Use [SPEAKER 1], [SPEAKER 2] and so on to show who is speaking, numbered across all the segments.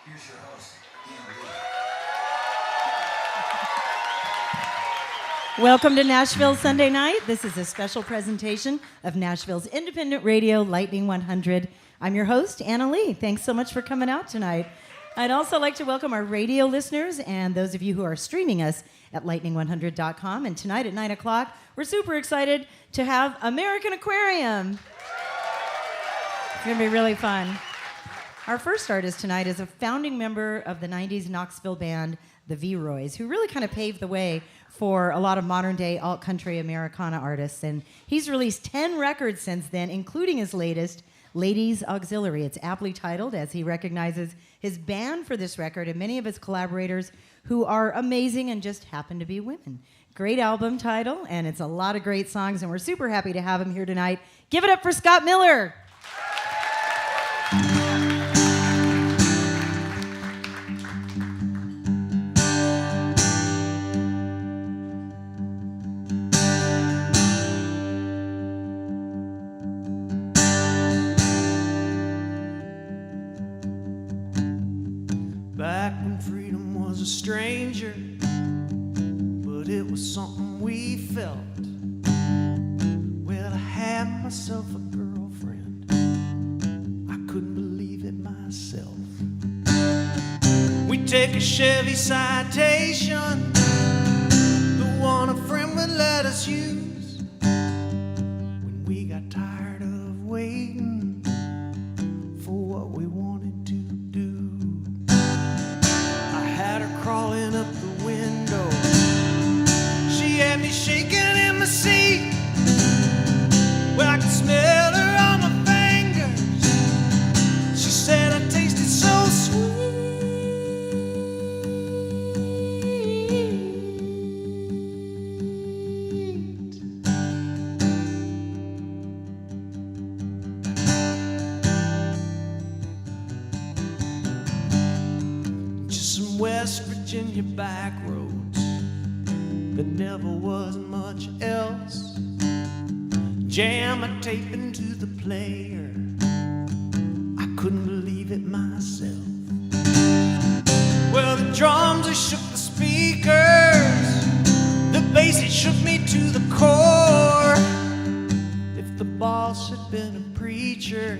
[SPEAKER 1] Here's your host,
[SPEAKER 2] Welcome to Nashville Sunday Night. This is a special presentation of Nashville's independent radio, Lightning 100. I'm your host, Anna Lee. Thanks so much for coming out tonight. I'd also like to welcome our radio listeners and those of you who are streaming us at lightning100.com. And tonight at 9 o'clock, we're super excited to have American Aquarium. It's going to be really fun. Our first artist tonight is a founding member of the 90s Knoxville band, the V-Roys, who really kind of paved the way for a lot of modern-day alt-country Americana artists. And he's released 10 records since then, including his latest, Ladies Auxiliary. It's aptly titled, as he recognizes his band for this record and many of his collaborators who are amazing and just happen to be women. Great album title, and it's a lot of great songs, and we're super happy to have him here tonight. Give it up for Scott Miller.
[SPEAKER 3] Back when freedom was a stranger, but it was something we felt. Well, I had myself a girlfriend, I couldn't believe it myself. We'd take a Chevy Citation, the one a friend would let us use, when we got tired of waiting for what we wanted to do. I had her crawling up the window, she had me shaking in my seat. Well, I could smell her on my fingers, she said I tasted so sweet. Just some West Virginia back roads, there never was much else. Jam a tape into the player, I couldn't believe it myself. Well, the drums, they shook the speakers, the bass, it shook me to the core. If the boss had been a preacher,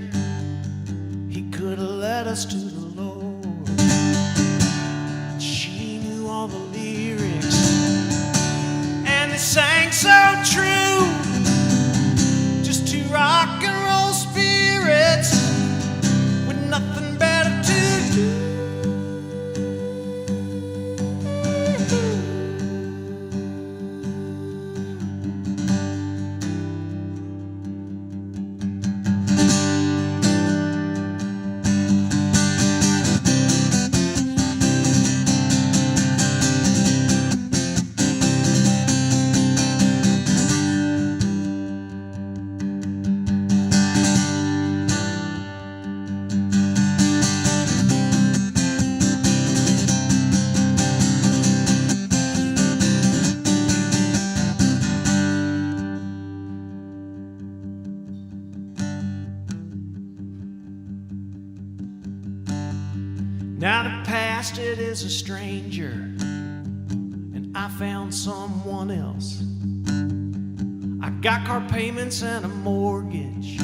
[SPEAKER 3] he could have led us to the Lord. She knew all the lyrics, and they sang so true. Just two rock and roll spirits with nothing better to do. Now the past, it is a stranger, and I found someone else. I got car payments and a mortgage,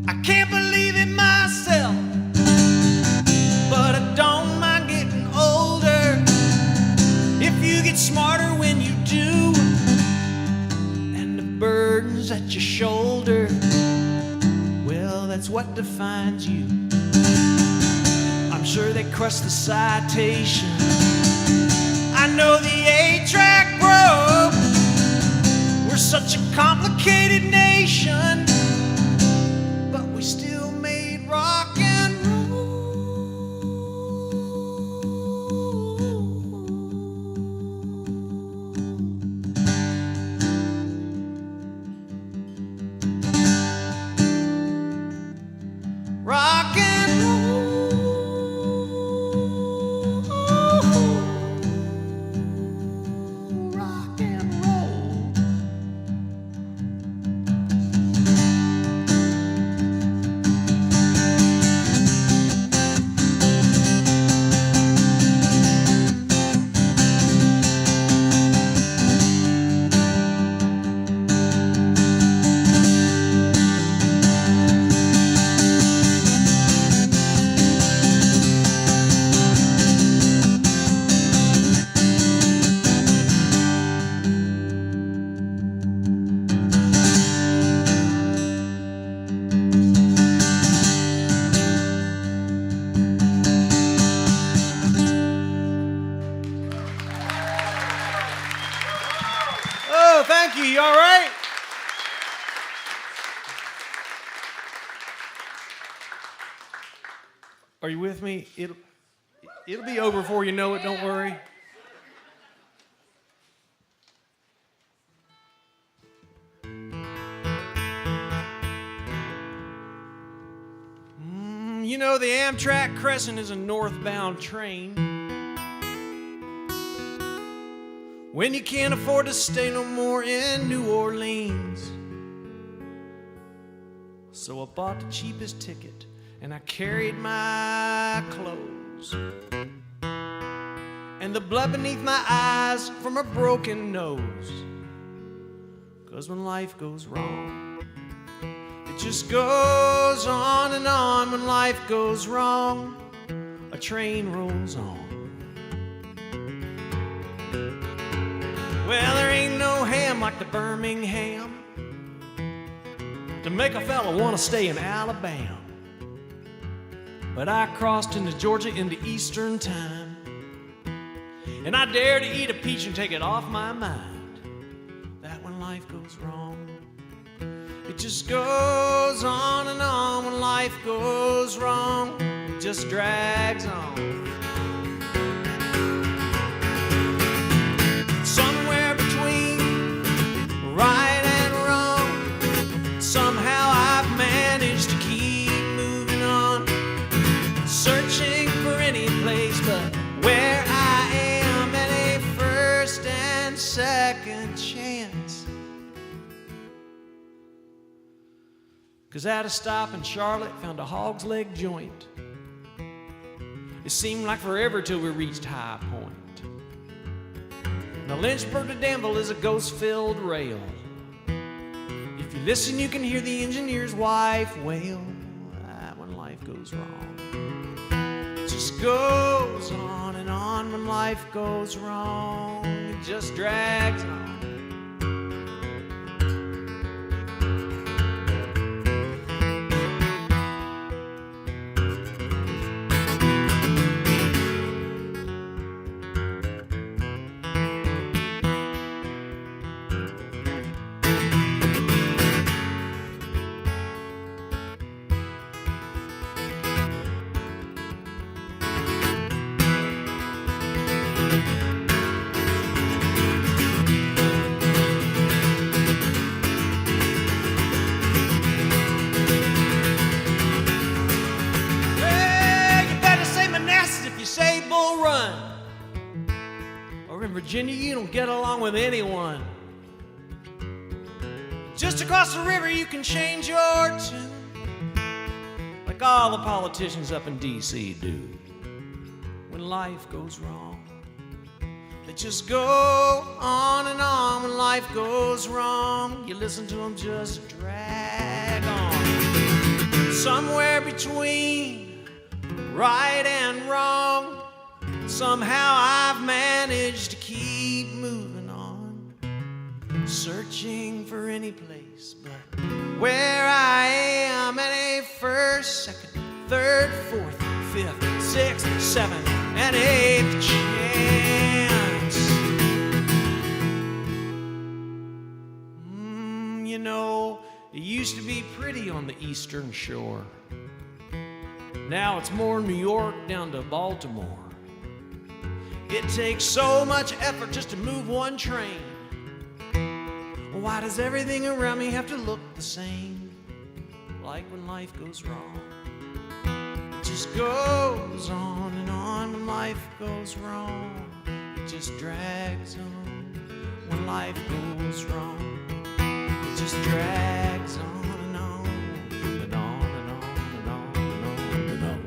[SPEAKER 3] I can't believe it myself. But I don't mind getting older, if you get smarter when you do, and the burdens at your shoulder, well, that's what defines you. I'm sure they crushed the citation, I know the 8-track broke. We're such a complicated nation, but we still made rock and roll. Rock and roll. Rock and roll. Thank you. You all right? Are you with me? It'll be over before you know it. Don't worry. You know, the Amtrak Crescent is a northbound train. When you can't afford to stay no more in New Orleans. So I bought the cheapest ticket and I carried my clothes and the blood beneath my eyes from a broken nose. 'Cause when life goes wrong, it just goes on and on. When life goes wrong, a train rolls on. Well, there ain't no ham like the Birmingham to make a fella want to stay in Alabama. But I crossed into Georgia into Eastern time, and I dare to eat a peach and take it off my mind. That when life goes wrong, it just goes on and on. When life goes wrong, it just drags on. Somewhere between right and wrong, somehow I've managed to keep moving on, searching for any place but where I am at a first and second chance. 'Cause at a stop in Charlotte, found a hog's leg joint. It seemed like forever till we reached High Point. Now Lynchburg to Danville is a ghost-filled rail. If you listen, you can hear the engineer's wife wail. When life goes wrong, it just goes on and on. When life goes wrong, it just drags on. Virginia, you don't get along with anyone. Just across the river, you can change your tune, like all the politicians up in D.C. do. When life goes wrong, they just go on and on. When life goes wrong, you listen to them just drag on. Somewhere between right and wrong, somehow I've managed to keep moving on, searching for any place but where I am at a first, second, third, fourth, fifth, sixth, seventh, and eighth chance. You know, it used to be pretty on the Eastern Shore. Now it's more New York down to Baltimore. It takes so much effort just to move one train. Why does everything around me have to look the same? Like when life goes wrong, it just goes on and on. When life goes wrong, it just drags on. When life goes wrong, it just drags on and on and on and on and on and on and on.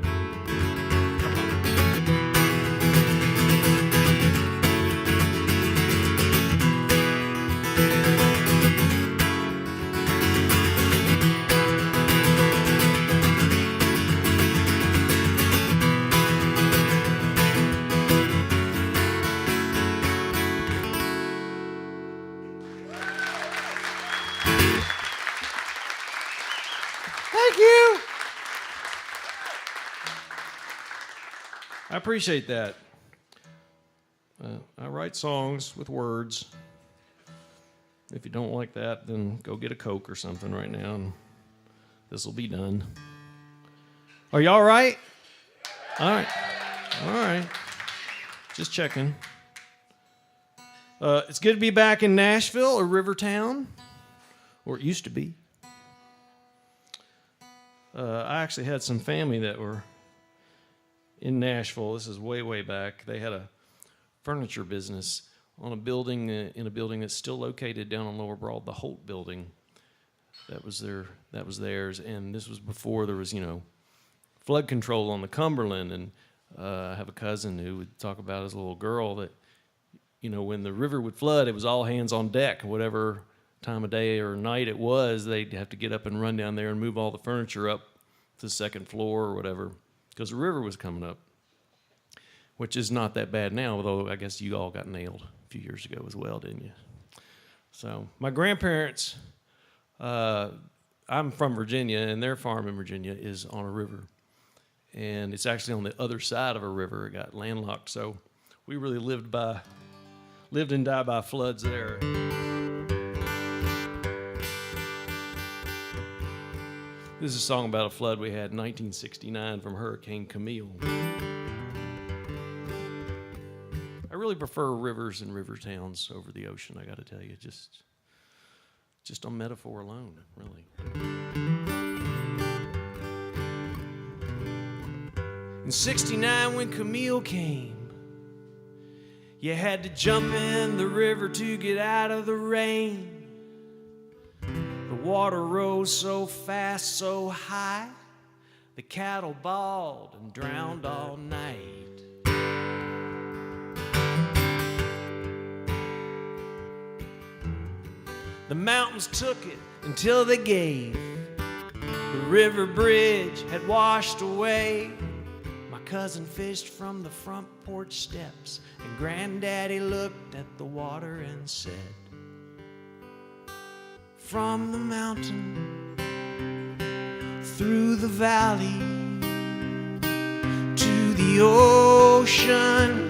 [SPEAKER 3] Thank you. I appreciate that. I write songs with words. If you don't like that, then go get a Coke or something right now, and this will be done. Are you all right? All right. All right. Just checking. It's good to be back in Nashville or Rivertown, or it used to be. I actually had some family that were in Nashville. This is way, way back. They had a furniture business on a building, in a building that's still located down on Lower Broad, the Holt Building. That was theirs, and this was before there was, flood control on the Cumberland. And I have a cousin who would talk about as a little girl that, when the river would flood, it was all hands on deck. Whatever time of day or night it was, they'd have to get up and run down there and move all the furniture up to the second floor or whatever, because the river was coming up, which is not that bad now, although I guess you all got nailed a few years ago as well, didn't you? So my grandparents, I'm from Virginia, and their farm in Virginia is on a river. And it's actually on the other side of a river. It got landlocked, so we really lived and died by floods there. This is a song about a flood we had in 1969 from Hurricane Camille. I really prefer rivers and river towns over the ocean, I got to tell you, just on metaphor alone, really. In 69 when Camille came, you had to jump in the river to get out of the rain. The water rose so fast, so high, the cattle bawled and drowned all night. The mountains took it until they gave. The river bridge had washed away. My cousin fished from the front porch steps, and Granddaddy looked at the water and said, from the mountain, through the valley, to the ocean,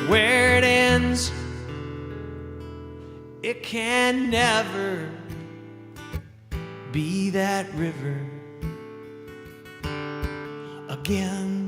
[SPEAKER 3] where it ends, it can never be that river again.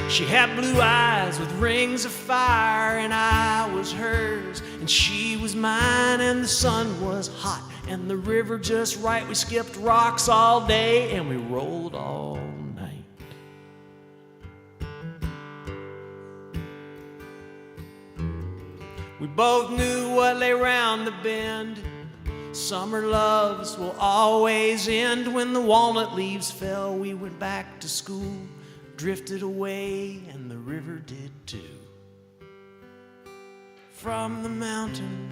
[SPEAKER 3] She had blue eyes with rings of fire, and I was hers, and she was mine, and the sun was hot, and the river just right. We skipped rocks all day, and we rolled all night. We both knew what lay round the bend. Summer loves will always end. When the walnut leaves fell, we went back to school, drifted away, and the river did too. From the mountain,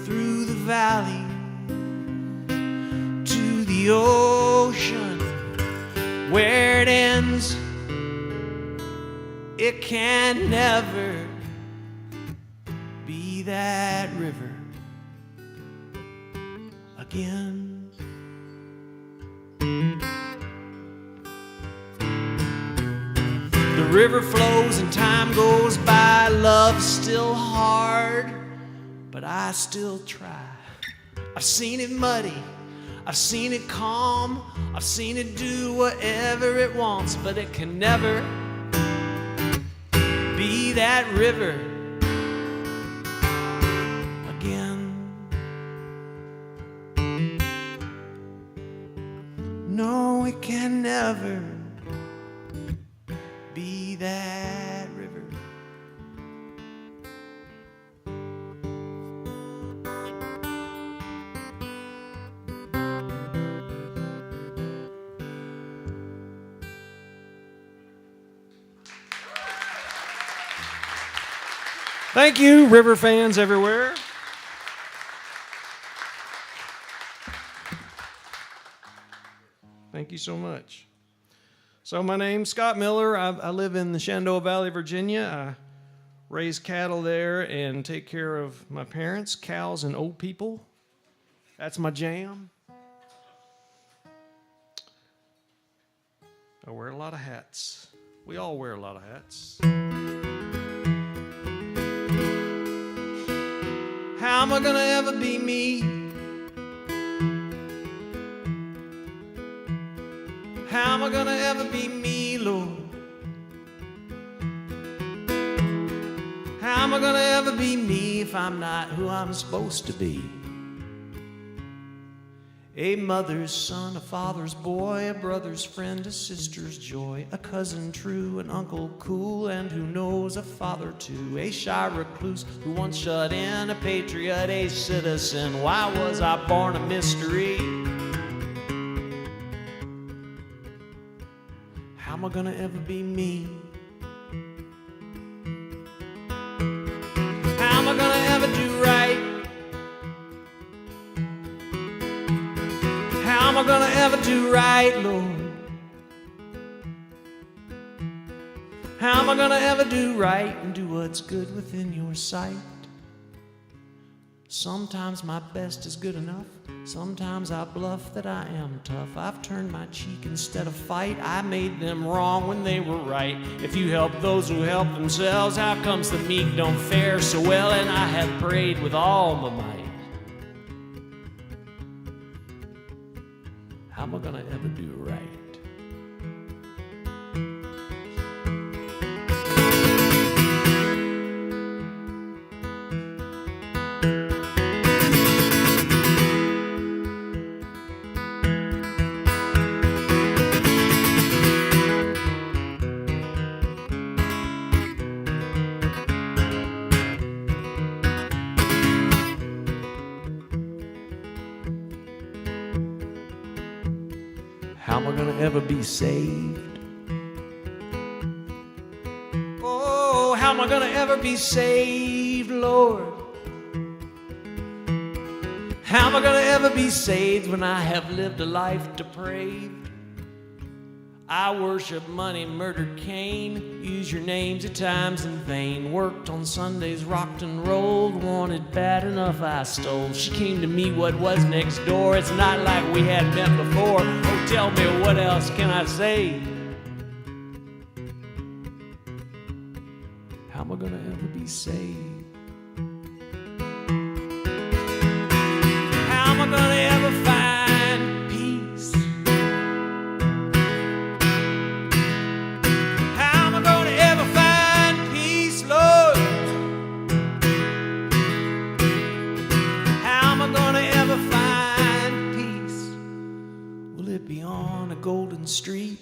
[SPEAKER 3] through the valley, to the ocean, where it ends, it can never be that river again. The river flows and time goes by. Love's still hard, but I still try. I've seen it muddy, I've seen it calm, I've seen it do whatever it wants, but it can never be that river again. No, it can never be that river. Thank you, river fans everywhere. Thank you so much. So my name's Scott Miller. I live in the Shenandoah Valley, Virginia. I raise cattle there and take care of my parents, cows, and old people. That's my jam. I wear a lot of hats. We all wear a lot of hats. How am I gonna ever be me? How am I gonna ever be me, Lord? How am I gonna ever be me if I'm not who I'm supposed to be? A mother's son, a father's boy, a brother's friend, a sister's joy, a cousin true, an uncle cool, and who knows, a father too, a shy recluse who once shut in, a patriot, a citizen. Why was I born a mystery? How am I gonna ever be me? How am I gonna ever do right? How am I gonna ever do right, Lord? How am I gonna ever do right and do what's good within your sight? Sometimes my best is good enough. Sometimes I bluff that I am tough. I've turned my cheek instead of fight. I made them wrong when they were right. If you help those who help themselves, how comes the meek don't fare so well? And I have prayed with all my might. How am I gonna ever do right? How am I gonna ever be saved? Oh, how am I gonna ever be saved, Lord? How am I gonna ever be saved when I have lived a life depraved? I worship money, murdered Cain, used your names at times in vain, worked on Sundays, rocked and rolled, wanted bad enough I stole. She came to me, what was next door? It's not like we had met before. Oh, tell me, what else can I say? How am I gonna ever be saved? How am I gonna ever find peace? How am I gonna ever find peace, Lord? How am I gonna ever find peace? Will it be on a golden street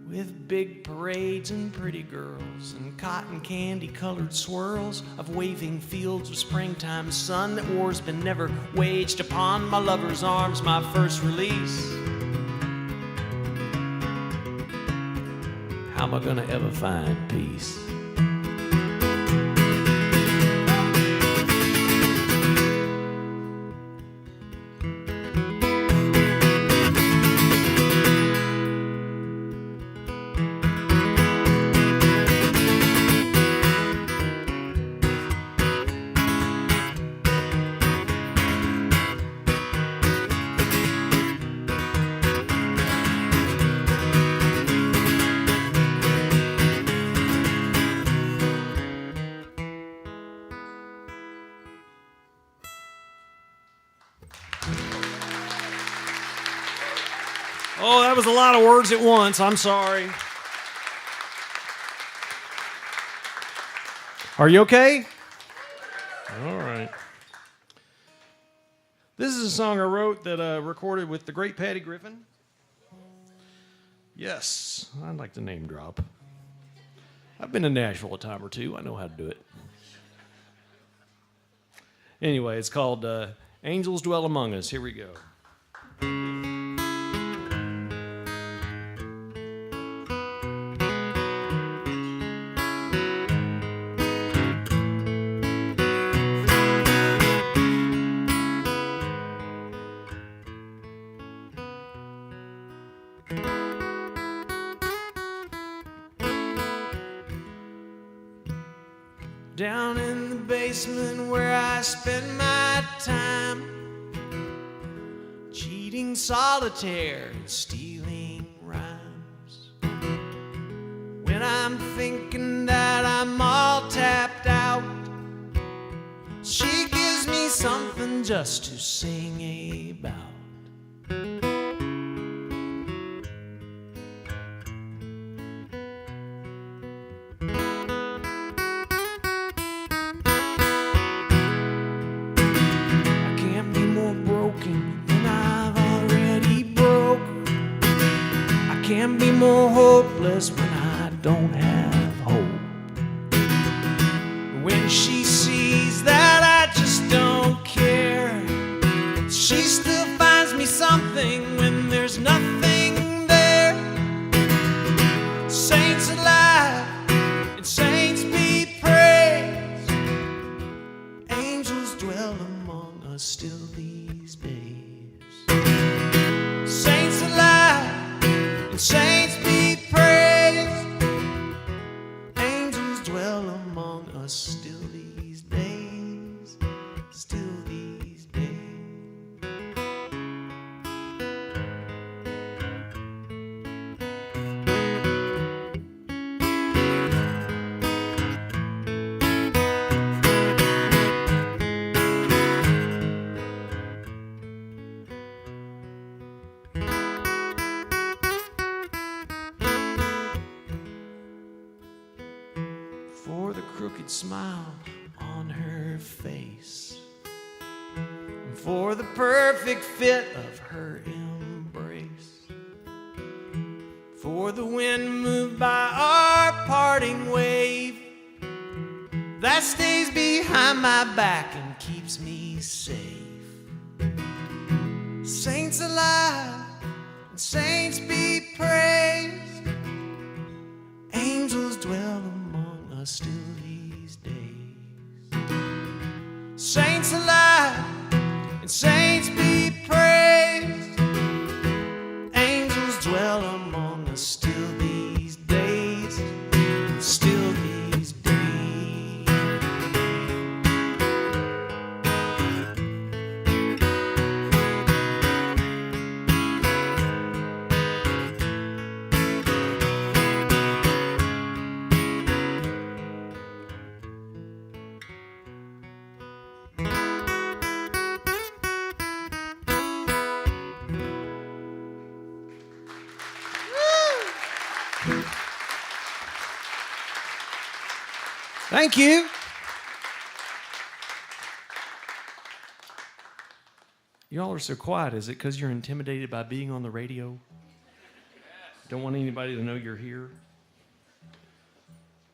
[SPEAKER 3] with big parades and pretty girls and cotton candy colored swirls of waving fields of springtime sun, that war's been never waged upon my lover's arms, my first release? How am I gonna ever find peace? Oh, that was a lot of words at once. I'm sorry. Are you okay? All right. This is a song I wrote that I recorded with the great Patty Griffin. Yes, I'd like to name drop. I've been to Nashville a time or two. I know how to do it. Anyway, it's called Angels Dwell Among Us. Here we go. down in the basement where I spend my time, cheating solitaire and stealing rhymes. When I'm thinking that I'm all tapped out, she gives me something just to sing about. I can't be more broken than I've already broke. I can't be more hopeless when I don't have hope. When she sees that I just don't care, she still finds me something when there's nothing there. Saints alive and saints be praised, angels dwell among us still these days. Saints alive and saints be praised, angels dwell among us still these days, still these days. For the crooked smile on her face, and for the perfect fit of her embrace, for the wind moved by our parting wave that stays behind my back and keeps me safe. Saints alive and saints be praised, angels dwell among us still these days. Saints alive and saints be praised, angels dwell among us still these days, still these days. Thank you. Y'all are so quiet. Is it because you're intimidated by being on the radio? Don't want anybody to know you're here?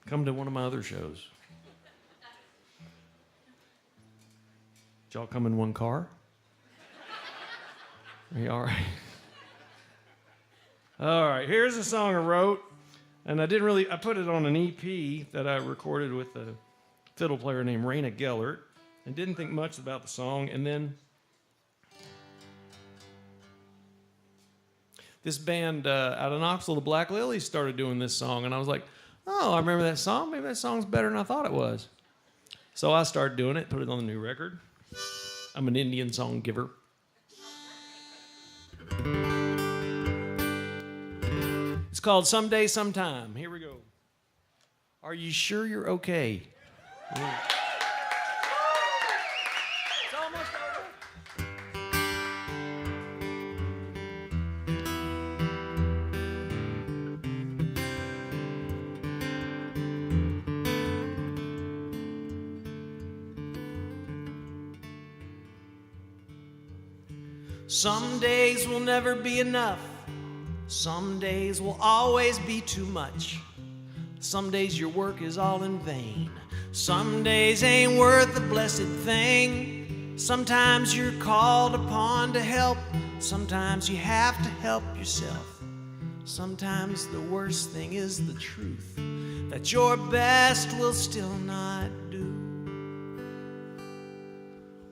[SPEAKER 3] Come to one of my other shows. Did y'all come in one car? Are you all right? All right, here's a song I wrote. And I put it on an EP that I recorded with a fiddle player named Raina Gellert, and didn't think much about the song. And then this band out of Knoxville, the Black Lilies, started doing this song. And I was like, oh, I remember that song. Maybe that song's better than I thought it was. So I started doing it, put it on the new record. I'm an Indian song giver. It's called Someday, Sometime. Here we go. Are you sure you're okay? Yeah. It's almost over. Some days will never be enough. Some days will always be too much. Some days your work is all in vain. Some days ain't worth a blessed thing. Sometimes you're called upon to help. Sometimes you have to help yourself. Sometimes the worst thing is the truth, that your best will still not do.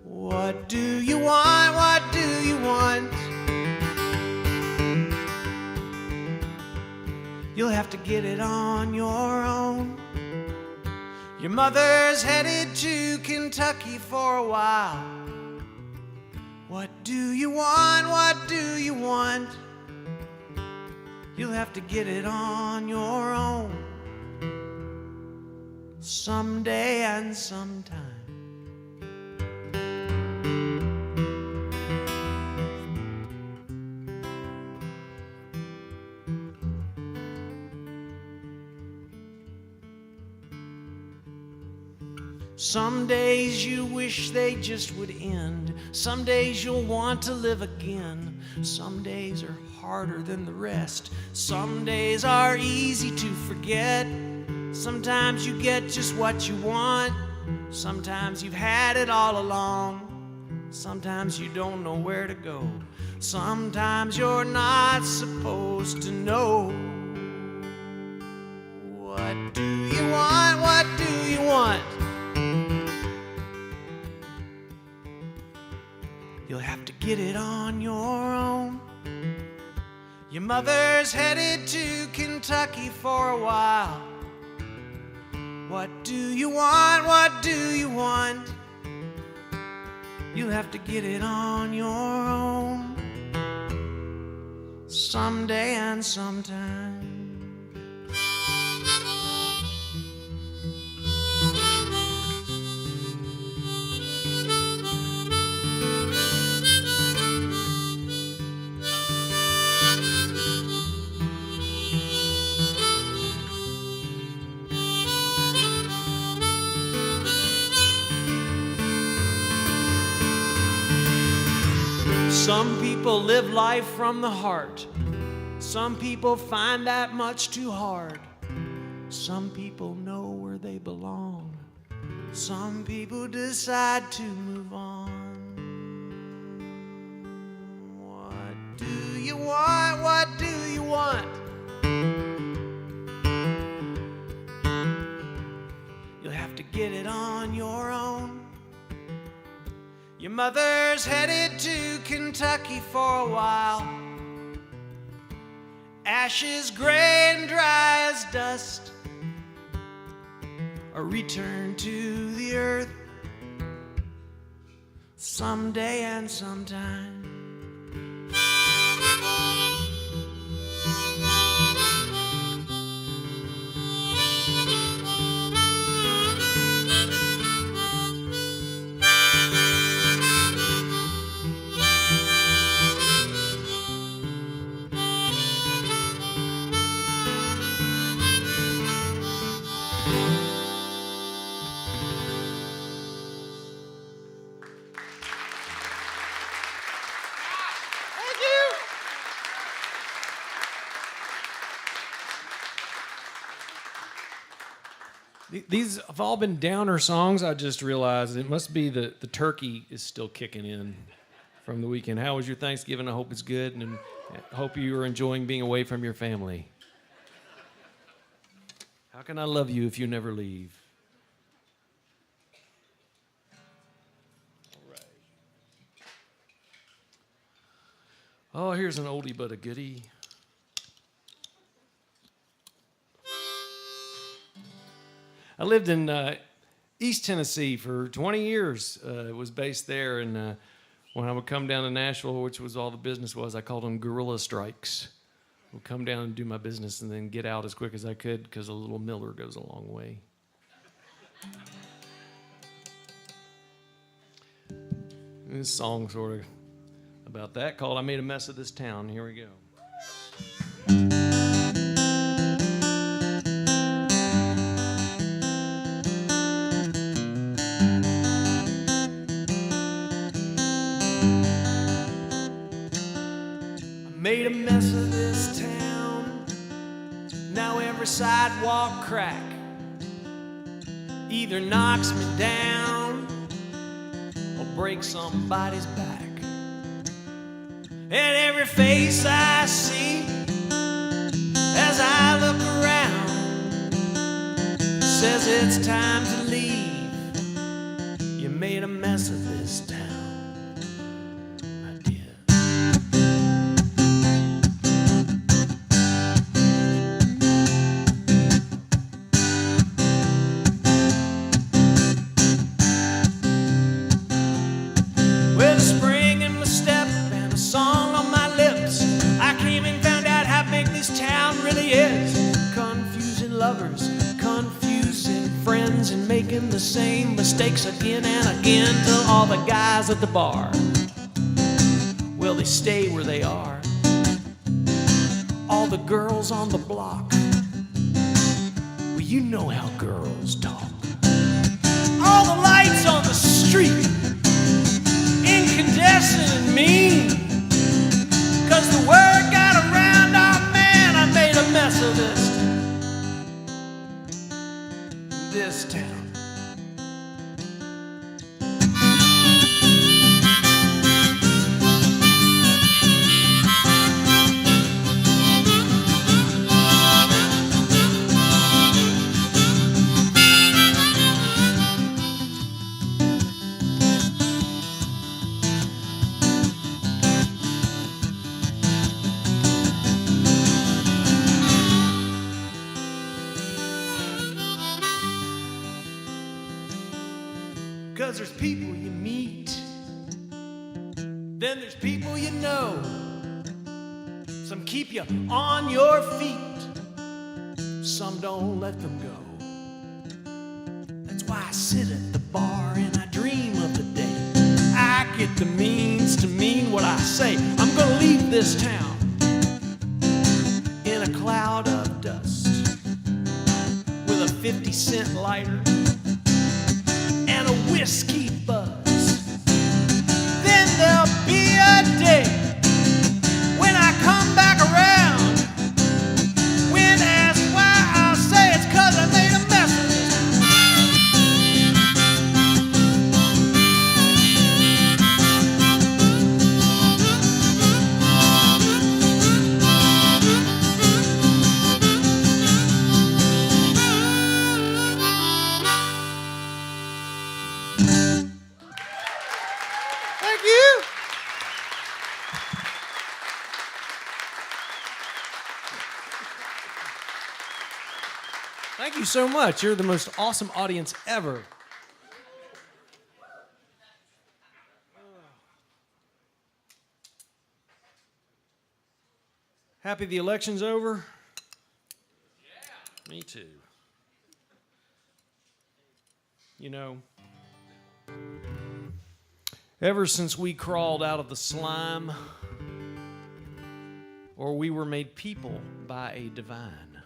[SPEAKER 3] What do you want? What do you want? You'll have to get it on your own. Your mother's headed to Kentucky for a while. What do you want? What do you want? You'll have to get it on your own, someday and sometime. Some days you wish they just would end. Some days you'll want to live again. Some days are harder than the rest. Some days are easy to forget. Sometimes you get just what you want. Sometimes you've had it all along. Sometimes you don't know where to go. Sometimes you're not supposed to know. What do you want? What do you want? You'll have to get it on your own. Your mother's headed to Kentucky for a while. What do you want? What do you want? You'll have to get it on your own, someday and sometime. Some people live life from the heart. Some people find that much too hard. Some people know where they belong. Some people decide to move on. What do you want? What do you want? You'll have to get it on your own. Your mother's headed to Kentucky for a while. Ashes gray and dry as dust, a return to the earth, someday and sometime. These have all been downer songs. I just realized it must be the turkey is still kicking in from the weekend. How was your Thanksgiving? I hope it's good, and I hope you are enjoying being away from your family. How can I love you if you never leave? All right. Oh, here's an oldie but a goodie. I lived in East Tennessee for 20 years. Was based there, and when I would come down to Nashville, which was all the business was, I called them guerrilla strikes. I would come down and do my business and then get out as quick as I could because a little Miller goes a long way. This song sort of about that called I Made a Mess of This Town. Here we go. Made a mess of this town. Now every sidewalk crack either knocks me down or breaks somebody's back. And every face I see as I look around says it's time to leave. You made a mess of this town. lovers, confusing friends, and making the same mistakes again and again, till all the guys at the bar, well, they stay where they are. All the girls on the block, well, you know how girls talk. All the lights on the street, incandescent and mean, 'cause the word got around, oh man, I made a mess of this town. Because there's people you meet, then there's people you know. Some keep you on your feet, some don't let them go. That's why I sit at the bar and I dream of the day I get the means to mean what I say. I'm gonna leave this town in a cloud of dust with a 50-cent lighter and a whiskey buzz. Then there'll be a day when I come back around. When asked why, I'll say it's 'cause I made a mess of this. Thank you. Thank you so much. You're the most awesome audience ever. Happy the election's over? Yeah. Me too. You know, ever since we crawled out of the slime, or we were made people by a divine,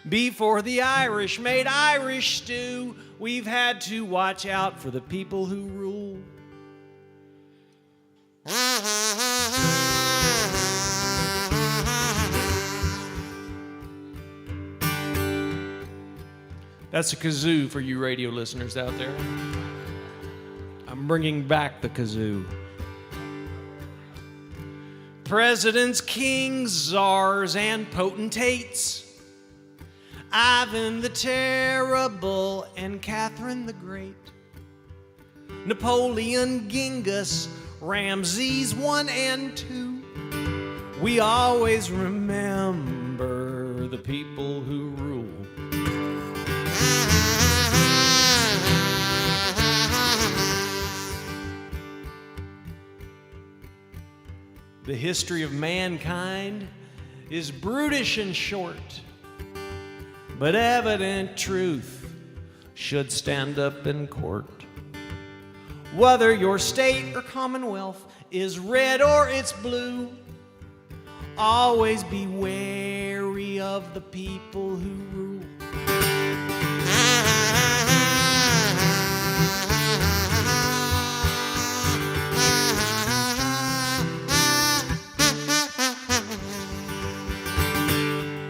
[SPEAKER 3] before the Irish made Irish stew, we've had to watch out for the people who rule. That's a kazoo for you radio listeners out there. I'm bringing back the kazoo. Presidents, kings, czars, and potentates, Ivan the Terrible and Catherine the Great, Napoleon, Genghis, Ramses I and II. We always remember the people who rule. The history of mankind is brutish and short, but evident truth should stand up in court. Whether your state or commonwealth is red or it's blue, always be wary of the people who rule.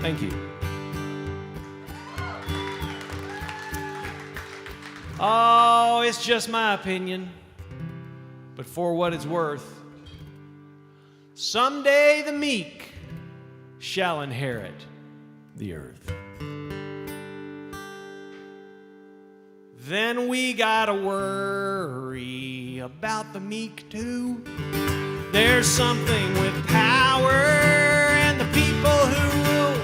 [SPEAKER 3] Thank you. Oh, it's just my opinion, but for what it's worth, someday the meek shall inherit the earth. Then we gotta worry about the meek too. There's something with power and the people who rule.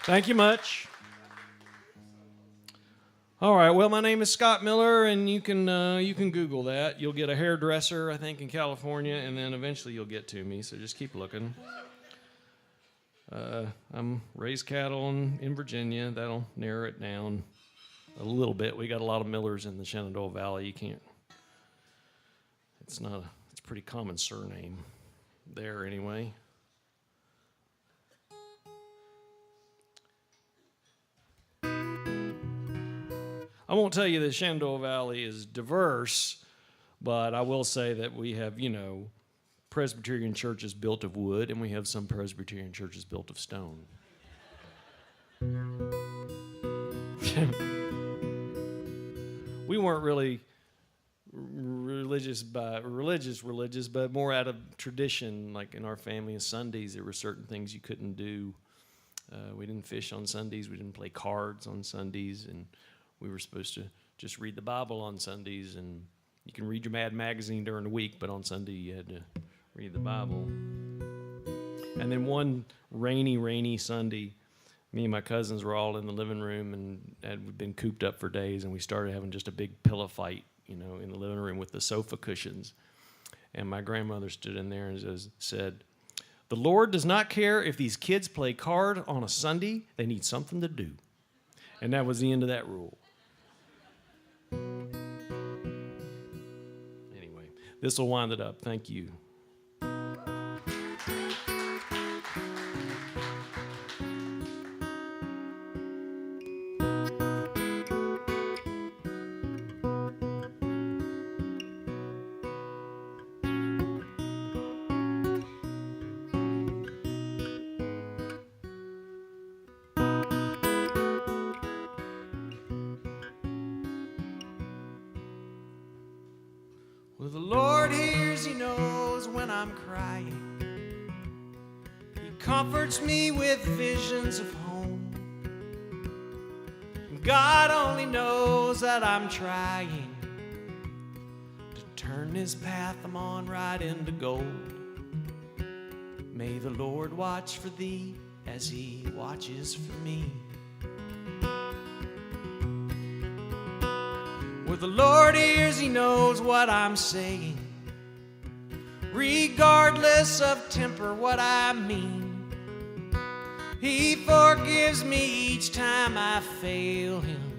[SPEAKER 3] Thank you much. All right, well, my name is Scott Miller, and you can Google that. You'll get a hairdresser, I think, in California, and then eventually you'll get to me, so just keep looking. I'm raised cattle in Virginia. That'll narrow it down a little bit. We got a lot of Millers in the Shenandoah Valley. You can't, it's a pretty common surname there anyway. I won't tell you the Shenandoah Valley is diverse, but I will say that we have, Presbyterian churches built of wood, and we have some Presbyterian churches built of stone. We weren't really religious, but more out of tradition. Like in our family on Sundays, there were certain things you couldn't do. We didn't fish on Sundays. We didn't play cards on Sundays, and we were supposed to just read the Bible on Sundays. And you can read your Mad magazine during the week, but on Sunday you had to read the Bible. And then one rainy Sunday, me and my cousins were all in the living room and had been cooped up for days, and we started having just a big pillow fight, in the living room with the sofa cushions. And my grandmother stood in there and said, "The Lord does not care if these kids play card on a Sunday. They need something to do." And that was the end of that rule. Anyway, this will wind it up. Thank you. Well, the Lord hears, He knows when I'm crying. He comforts me with visions of home. And God only knows that I'm trying to turn this path I'm on right into gold. May the Lord watch for thee as He watches for me. Well, the Lord hears, He knows what I'm saying, regardless of temper, what I mean. He forgives me each time I fail Him,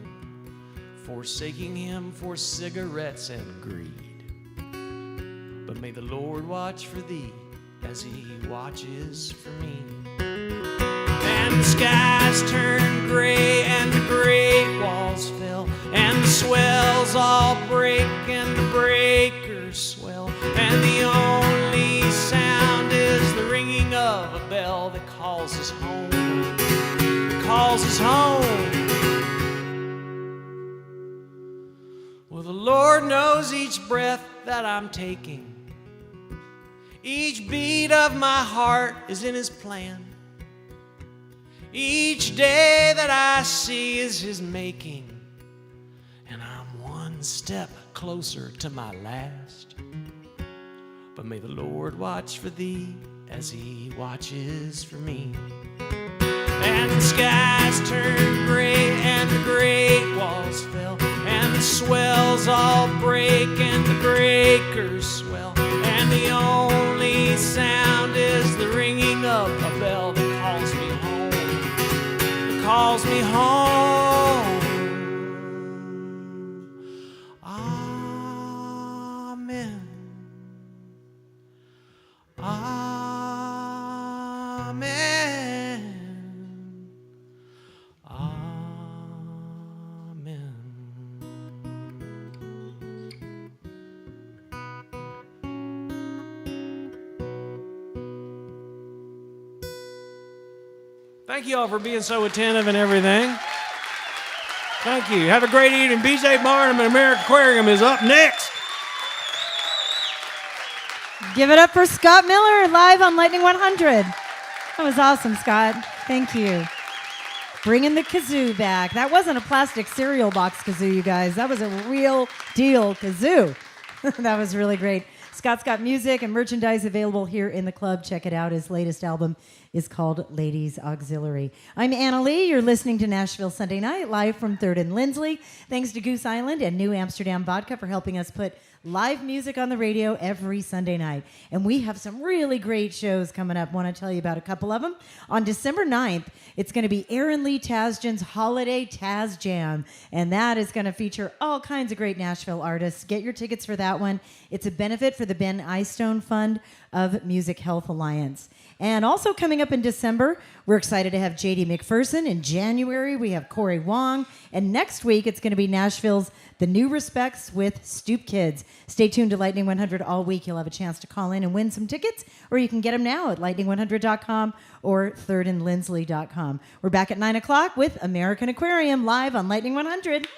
[SPEAKER 3] forsaking Him for cigarettes and greed. But may the Lord watch for thee as He watches for me. And the skies turned gray and the great walls fell, and the swells all break and the breakers swell, and the only sound is the ringing of a bell that calls us home, calls us home. Well, the Lord knows each breath that I'm taking. Each beat of my heart is in His plan. Each day that I see is His making, and I'm one step closer to my last. But may the Lord watch for thee as He watches for me. And the skies turned gray and the great walls fell, and the swells all break and the breakers swell, and the only sound is the ringing of a bell that calls me home, that calls me home. Amen. Amen. Amen. Thank you all for being so attentive and everything. Thank you. Have a great evening. BJ Barnum and American Aquarium is up next.
[SPEAKER 2] Give it up for Scott Miller, live on Lightning 100. That was awesome, Scott. Thank you. Bringing the kazoo back. That wasn't a plastic cereal box kazoo, you guys. That was a real deal kazoo. That was really great. Scott Scott's got music and merchandise available here in the club. Check it out. His latest album is called Ladies Auxiliary. I'm Anna Lee. You're listening to Nashville Sunday Night, live from 3rd and Lindsley. Thanks to Goose Island and New Amsterdam Vodka for helping us put live music on the radio every Sunday night. And we have some really great shows coming up. Want to tell you about a couple of them. On December 9th, it's going to be Aaron Lee Tasjan's Holiday Taz Jam. And that is going to feature all kinds of great Nashville artists. Get your tickets for that one. It's a benefit for the Ben Eystone Fund of Music Health Alliance. And also coming up in December, we're excited to have J.D. McPherson. In January, we have Corey Wong. And next week, it's going to be Nashville's The New Respects with Stoop Kids. Stay tuned to Lightning 100 all week. You'll have a chance to call in and win some tickets, or you can get them now at lightning100.com or thirdandlindsley.com. We're back at 9 o'clock with American Aquarium live on Lightning 100.